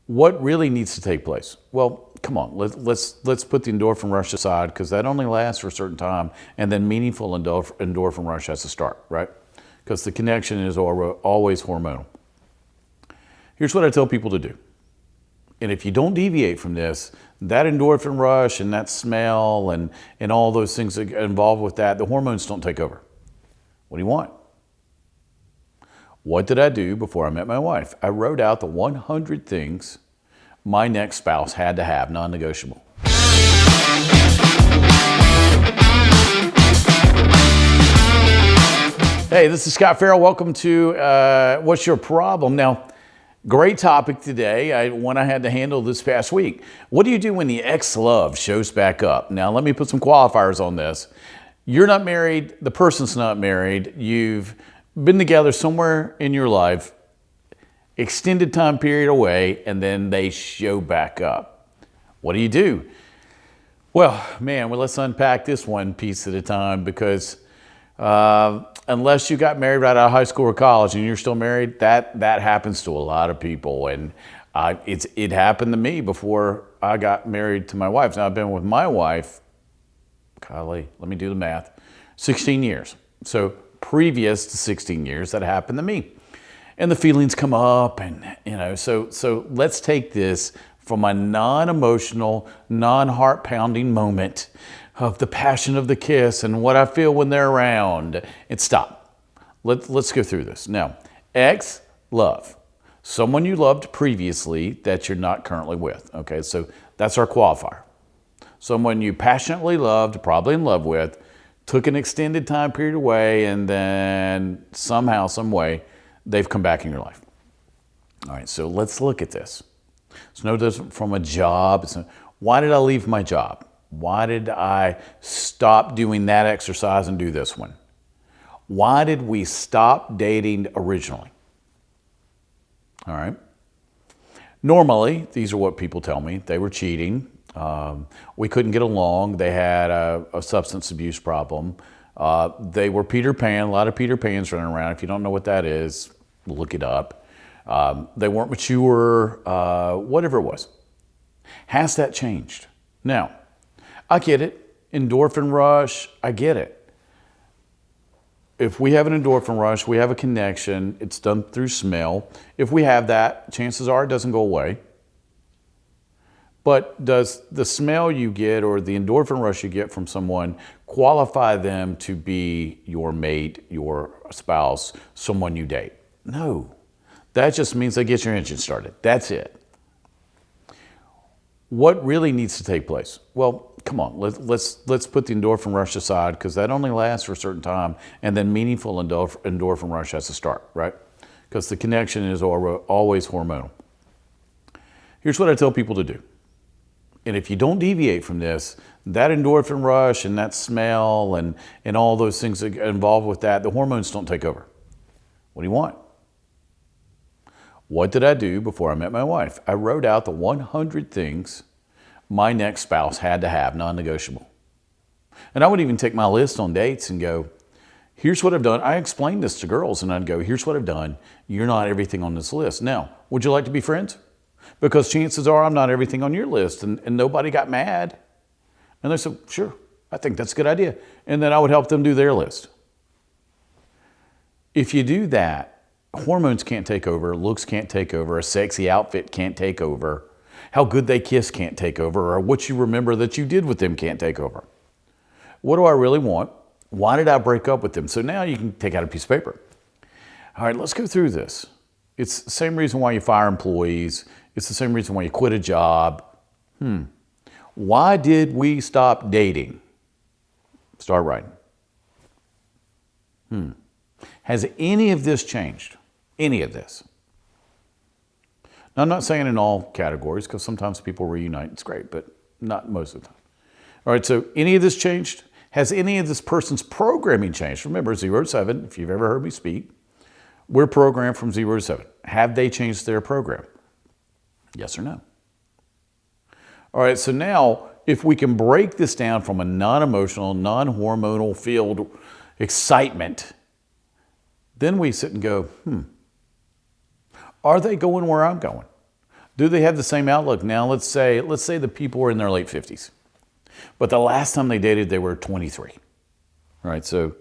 What really needs to take place? Well, come on, let's put the endorphin rush aside, because that only lasts for a certain time, and then meaningful endorphin rush has to start, right? Because the connection is always hormonal. Here's what I tell people to do. And if you don't deviate from this, that endorphin rush and that smell and all those things that get involved with that, the hormones don't take over. What do you want? What did I do before I met my wife? I wrote out the 100 things my next spouse had to have, non-negotiable. Hey, this is Scot Ferrell. Welcome to What's Your Problem? Now, great topic today, one I had to handle this past week. What do you do when the ex-love shows back up? Now, let me put some qualifiers on this. You're not married, the person's not married, you've been together somewhere in your life, extended time period away, and then they show back up. What do you do? Well, let's unpack this one piece at a time, because unless you got married right out of high school or college and you're still married, that happens to a lot of people. And it happened to me before I got married to my wife. Now, I've been with my wife, golly, let me do the math, 16 years. So previous to 16 years, that happened to me. And the feelings come up, and so let's take this from a non-emotional, non-heart pounding moment of the passion of the kiss and what I feel when they're around, and stop. Let's go through this. Now, ex-love, someone you loved previously that you're not currently with. Okay, so that's our qualifier. Someone you passionately loved, probably in love with, took an extended time period away, and then somehow, some way, they've come back in your life. All right, so let's look at this. It's no different from a job. Why did I leave my job? Why did I stop doing that exercise and do this one? Why did we stop dating originally? All right. Normally, these are what people tell me. They were cheating. We couldn't get along. They had a substance abuse problem. They were Peter Pan, a lot of Peter Pans running around. If you don't know what that is, look it up. They weren't mature, whatever it was. Has that changed? Now, I get it. Endorphin rush, I get it. If we have an endorphin rush, we have a connection, it's done through smell. If we have that, chances are it doesn't go away. But does the smell you get or the endorphin rush you get from someone qualify them to be your mate, your spouse, someone you date? No. That just means they get your engine started. That's it. What really needs to take place? Well, come on, let's put the endorphin rush aside, because that only lasts for a certain time, and then meaningful endorphin rush has to start, right? Because the connection is always hormonal. Here's what I tell people to do. And if you don't deviate from this, that endorphin rush and that smell and all those things that get involved with that, the hormones don't take over. What do you want? What did I do before I met my wife? I wrote out the 100 things my next spouse had to have, non-negotiable. And I would even take my list on dates and go, here's what I've done. I explained this to girls, and I'd go, here's what I've done. You're not everything on this list. Now, would you like to be friends? Because chances are I'm not everything on your list, and nobody got mad. And they said, sure, I think that's a good idea. And then I would help them do their list. If you do that, hormones can't take over, looks can't take over, a sexy outfit can't take over, how good they kiss can't take over, or what you remember that you did with them can't take over. What do I really want? Why did I break up with them? So now you can take out a piece of paper. All right, let's go through this. It's the same reason why you fire employees. It's the same reason why you quit a job. Why did we stop dating? Start writing. Has any of this changed? Any of this? Now, I'm not saying in all categories, because sometimes people reunite. It's great, but not most of the time. All right, so any of this changed? Has any of this person's programming changed? Remember, 0 to 7, if you've ever heard me speak, we're programmed from 0 to 7. Have they changed their program? Yes or no? All right, so now if we can break this down from a non-emotional, non-hormonal filled excitement, then we sit and go, are they going where I'm going? Do they have the same outlook? Now, let's say the people were in their late 50s, but the last time they dated, they were 23. All right, so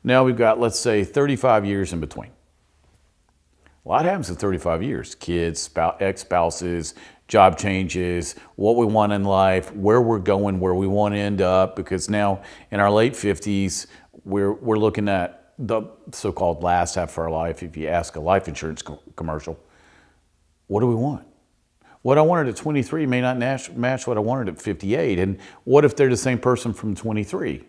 now we've got, let's say, 35 years in between. A lot happens in 35 years. Kids, ex-spouses, job changes, what we want in life, where we're going, where we want to end up, because now in our late 50s, we're looking at the so-called last half of our life. If you ask a life insurance commercial, what do we want? What I wanted at 23 may not match what I wanted at 58. And what if they're the same person from 23? I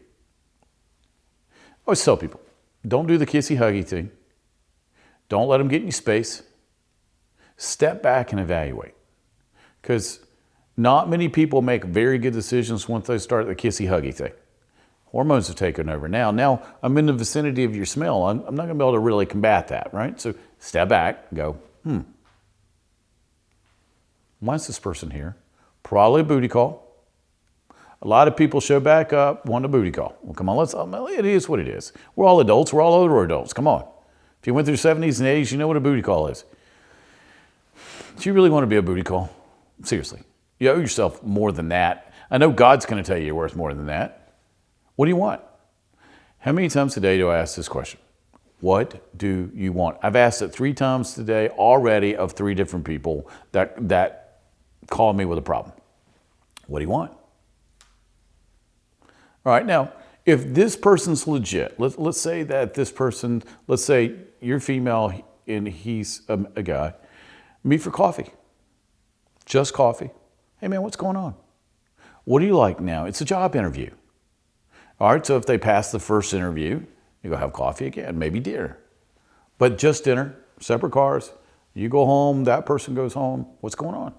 always tell people, don't do the kissy huggy thing. Don't let them get in your space. Step back and evaluate. Because not many people make very good decisions once they start the kissy huggy thing. Hormones have taken over now. Now I'm in the vicinity of your smell. I'm not going to be able to really combat that, right? So step back and go, why is this person here? Probably a booty call. A lot of people show back up, want a booty call. Well, come on, it is what it is. We're all adults. We're all older adults. Come on. If you went through 70s and 80s, you know what a booty call is. Do you really want to be a booty call? Seriously. You owe yourself more than that. I know God's going to tell you you're worth more than that. What do you want? How many times a day do I ask this question? What do you want? I've asked it 3 times today already of 3 different people that called me with a problem. What do you want? All right, now, if this person's legit, let's say that this person, let's say you're female and he's a guy, meet for coffee. Just coffee. Hey man, what's going on? What do you like now? It's a job interview. All right, so if they pass the first interview, you go have coffee again, maybe dinner. But just dinner, separate cars. You go home, that person goes home. What's going on?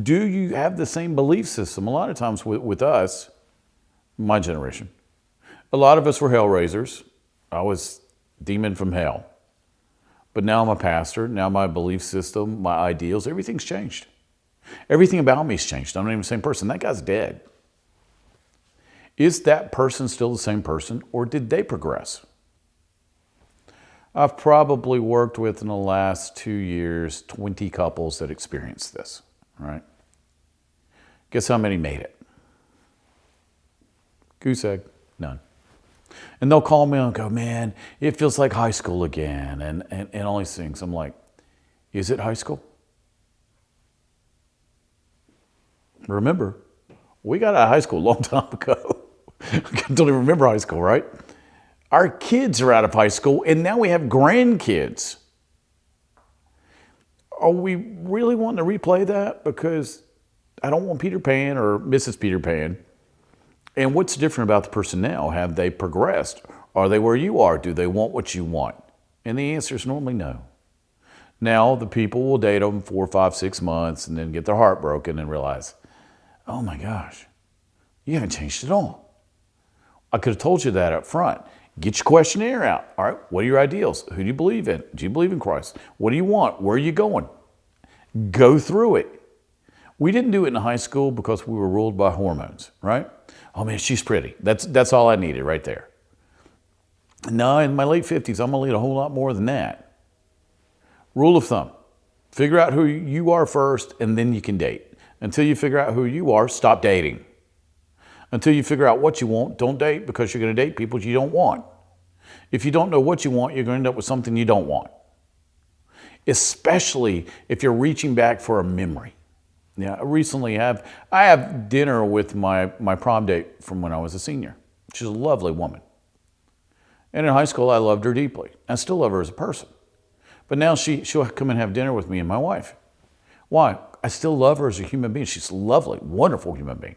Do you have the same belief system? A lot of times with us, my generation, a lot of us were hell raisers. I was demon from hell. But now I'm a pastor. Now my belief system, my ideals, everything's changed. Everything about me has changed. I'm not even the same person. That guy's dead. Is that person still the same person, or did they progress? I've probably worked with, in the last 2 years, 20 couples that experienced this, right? Guess how many made it? Goose egg, none. And they'll call me and go, man, it feels like high school again, and all these things. I'm like, is it high school? Remember, we got out of high school a long time ago. Don't even remember high school, right? Our kids are out of high school, and now we have grandkids. Are we really wanting to replay that? Because I don't want Peter Pan or Mrs. Peter Pan. And what's different about the person now? Have they progressed? Are they where you are? Do they want what you want? And the answer is normally no. Now the people will date them 4, 5, 6 months and then get their heart broken and realize, oh my gosh, you haven't changed at all. I could have told you that up front. Get your questionnaire out. All right, what are your ideals? Who do you believe in? Do you believe in Christ? What do you want? Where are you going? Go through it. We didn't do it in high school because we were ruled by hormones, right? Oh man, she's pretty. That's all I needed right there. Now in my late 50s, I'm gonna need a whole lot more than that. Rule of thumb, figure out who you are first and then you can date. Until you figure out who you are, stop dating. Until you figure out what you want, don't date, because you're gonna date people you don't want. If you don't know what you want, you're gonna end up with something you don't want. Especially if you're reaching back for a memory. Yeah, I have dinner with my prom date from when I was a senior. She's a lovely woman. And in high school, I loved her deeply. I still love her as a person. But now she'll come and have dinner with me and my wife. Why? I still love her as a human being. She's a lovely, wonderful human being.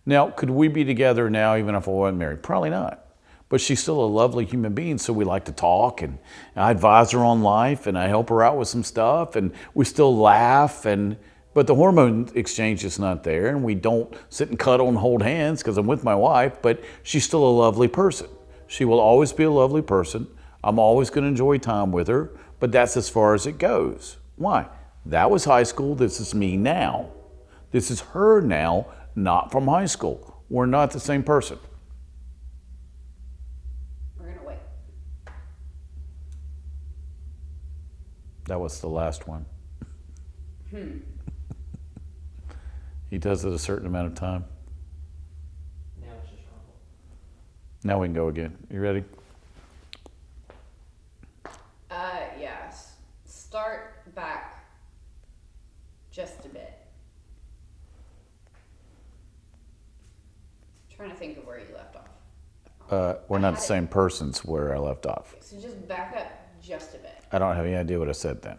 Now, could we be together now even if I wasn't married? Probably not. But she's still a lovely human being, so we like to talk, and I advise her on life, and I help her out with some stuff, and we still laugh, but the hormone exchange is not there, and we don't sit and cuddle and hold hands because I'm with my wife, but she's still a lovely person. She will always be a lovely person. I'm always going to enjoy time with her, but that's as far as it goes. Why? That was high school. This is me now. This is her now, not from high school. We're not the same person. We're going to wait. That was the last one. He does it a certain amount of time. Now it's just rumble. Now we can go again. You ready? Yes. Start back just a bit. Trying to think of where you left off. We're not the same persons where I left off. So just back up just a bit. I don't have any idea what I said then.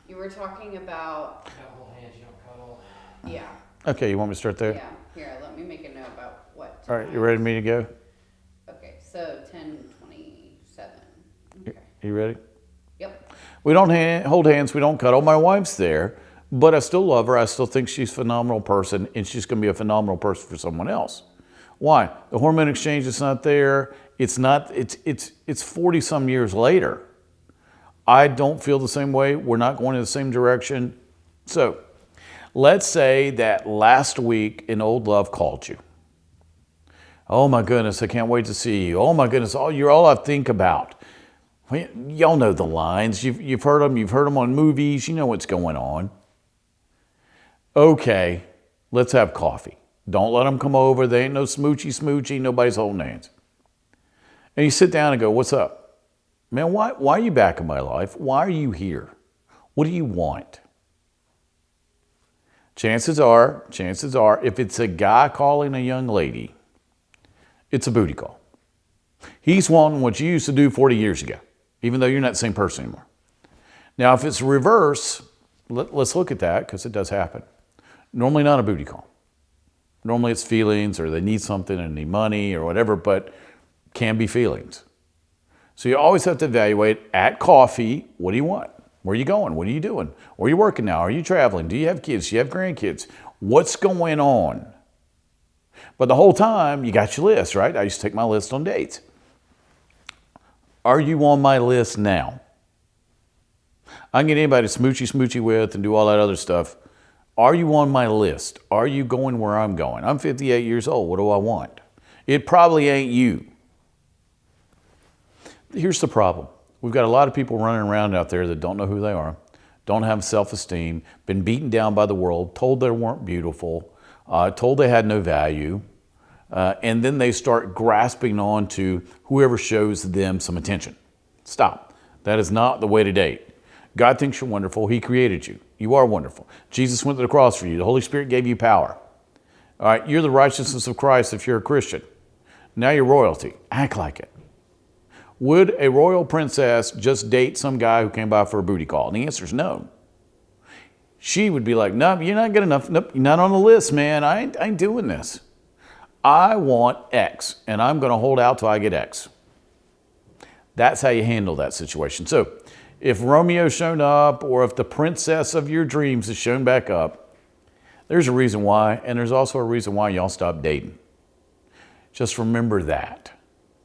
You were talking about, You don't hold hands, you don't cuddle. yeah. Okay, you want me to start there? Yeah. Here, let me make a note about what. All right, you ready for me to go? Okay, so 10:27. Okay. You ready? Yep. We don't hold hands, we don't cuddle. My wife's there, but I still love her. I still think she's a phenomenal person, and she's going to be a phenomenal person for someone else. Why? The hormone exchange is not there. It's 40 some years later. I don't feel the same way. We're not going in the same direction. So let's say that last week an old love called you. Oh my goodness, I can't wait to see you. Oh my goodness, you're all I think about. Y'all know the lines. You've heard them. You've heard them on movies. You know what's going on. Okay, let's have coffee. Don't let them come over. There ain't no smoochy. Nobody's holding hands. And you sit down and go, what's up? Man, why are you back in my life? Why are you here? What do you want? Chances are, if it's a guy calling a young lady, it's a booty call. He's wanting what you used to do 40 years ago, even though you're not the same person anymore. Now, if it's reverse, let's look at that because it does happen. Normally not a booty call. Normally it's feelings or they need something and need money or whatever, but can be feelings. So you always have to evaluate at coffee, what do you want? Where are you going? What are you doing? Where are you working now? Are you traveling? Do you have kids? Do you have grandkids? What's going on? But the whole time you got your list, right? I used to take my list on dates. Are you on my list now? I can get anybody to smoochy with and do all that other stuff. Are you on my list? Are you going where I'm going? I'm 58 years old. What do I want? It probably ain't you. Here's the problem. We've got a lot of people running around out there that don't know who they are, don't have self-esteem, been beaten down by the world, told they weren't beautiful, told they had no value, and then they start grasping on to whoever shows them some attention. Stop. That is not the way to date. God thinks you're wonderful. He created you. You are wonderful. Jesus went to the cross for you. The Holy Spirit gave you power. All right, you're the righteousness of Christ if you're a Christian. Now you're royalty. Act like it. Would a royal princess just date some guy who came by for a booty call? And the answer is no. She would be like, no, you're not good enough. Nope, you're not on the list, man. I ain't doing this. I want X, and I'm going to hold out till I get X. That's how you handle that situation. So if Romeo's shown up or if the princess of your dreams has shown back up, there's a reason why, and there's also a reason why y'all stopped dating. Just remember that.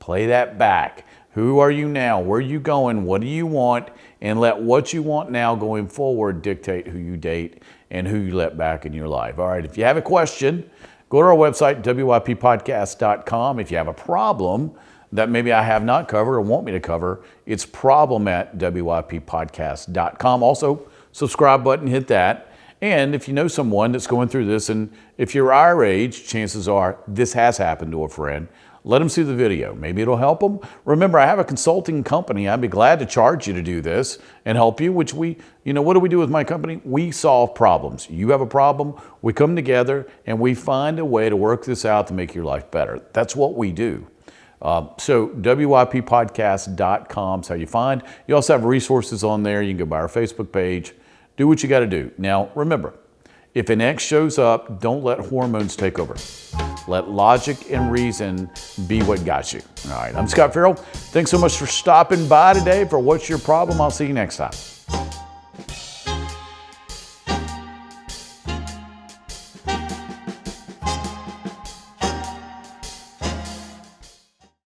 Play that back. Who are you now? Where are you going? What do you want? And let what you want now going forward dictate who you date and who you let back in your life. All right, if you have a question, go to our website, wyppodcast.com. If you have a problem that maybe I have not covered or want me to cover, it's problem@wyppodcast.com. Also, subscribe button, hit that. And if you know someone that's going through this, and if you're our age, chances are this has happened to a friend, let them see the video. Maybe it'll help them. Remember, I have a consulting company. I'd be glad to charge you to do this and help you, which what do we do with my company? We solve problems. You have a problem, we come together, and we find a way to work this out to make your life better. That's what we do. So wyppodcast.com is how you find. You also have resources on there. You can go by our Facebook page. Do what you got to do. Now, remember, if an X shows up, don't let hormones take over. Let logic and reason be what got you. All right, I'm Scot Ferrell. Thanks so much for stopping by today for What's Your Problem? I'll see you next time.